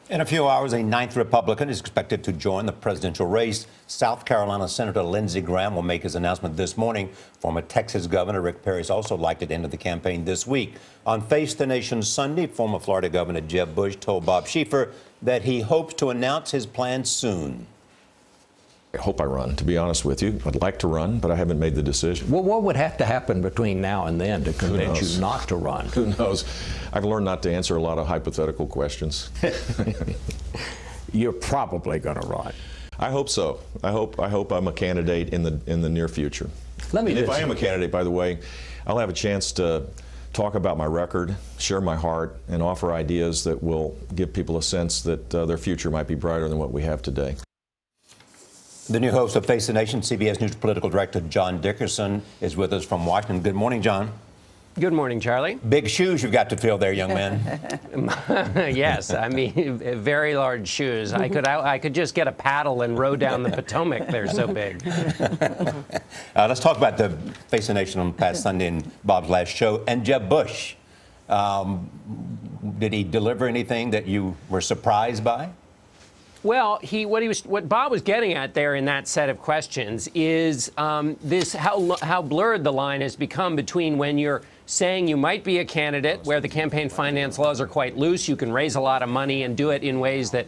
In a few hours, a ninth Republican is expected to join the presidential race. South Carolina Senator Lindsey Graham will make his announcement this morning. Former Texas Governor Rick Perry is also likely to enter the campaign this week. On Face the Nation Sunday, former Florida Governor Jeb Bush told Bob Schieffer that he hopes to announce his plans soon. I hope I run, to be honest with you. I'd like to run, but I haven't made the decision. Well, what would have to happen between now and then to convince you not to run? Who knows? I've learned not to answer a lot of hypothetical questions. You're probably going to run. I hope so. I hope I'm a candidate in the near future. If I am a candidate, by the way, I'll have a chance to talk about my record, share my heart, and offer ideas that will give people a sense that their future might be brighter than what we have today. The new host of Face the Nation, CBS News political director John Dickerson, is with us from Washington. Good morning, John. Good morning, Charlie. Big shoes you've got to fill there, young man. Yes, I mean, very large shoes. I could just get a paddle and row down the Potomac. They're so big. Let's talk about the Face the Nation on past Sunday and Bob's last show. And Jeb Bush, did he deliver anything that you were surprised by? Well, what Bob was getting at there in that set of questions is how blurred the line has become between when you're saying you might be a candidate, where the campaign finance laws are quite loose, you can raise a lot of money and do it in ways that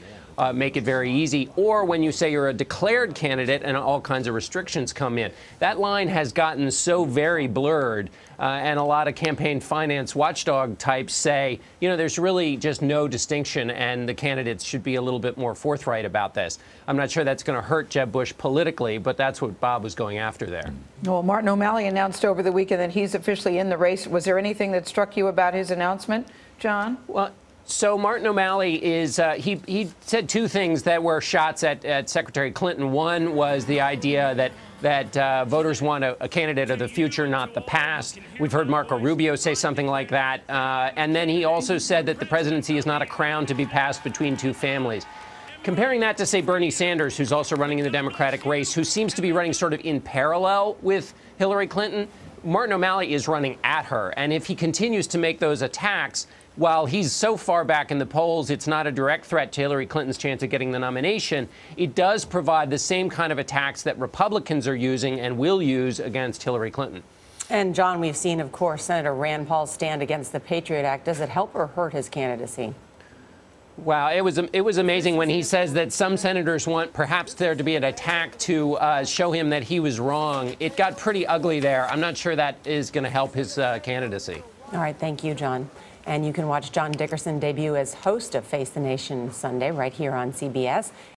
make it very easy, or when you say you're a declared candidate and all kinds of restrictions come in. That line has gotten so very blurred, and a lot of campaign finance watchdog types say, you know, there's really just no distinction, and the candidates should be a little bit more forthright about this. I'm not sure that's going to hurt Jeb Bush politically, but that's what Bob was going after there. Well, Martin O'Malley announced over the weekend that he's officially in the race. Was there anything that struck you about his announcement, John? Well, so Martin O'Malley is, he said two things that were shots at Secretary Clinton. One was the idea that voters want a candidate of the future, not the past. We've heard Marco Rubio say something like that. And then he also said that the presidency is not a crown to be passed between two families. Comparing that to, say, Bernie Sanders, who's also running in the Democratic race, who seems to be running sort of in parallel with Hillary Clinton, Martin O'Malley is running at her. And if he continues to make those attacks, while he's so far back in the polls, it's not a direct threat to Hillary Clinton's chance of getting the nomination. It does provide the same kind of attacks that Republicans are using and will use against Hillary Clinton. And, John, we've seen, of course, Senator Rand Paul's stand against the Patriot Act. Does it help or hurt his candidacy? Wow, it was amazing when he says that some senators want perhaps there to be an attack to show him that he was wrong. It got pretty ugly there. I'm not sure that is going to help his candidacy. All right, thank you, John. And you can watch John Dickerson debut as host of Face the Nation Sunday right here on CBS.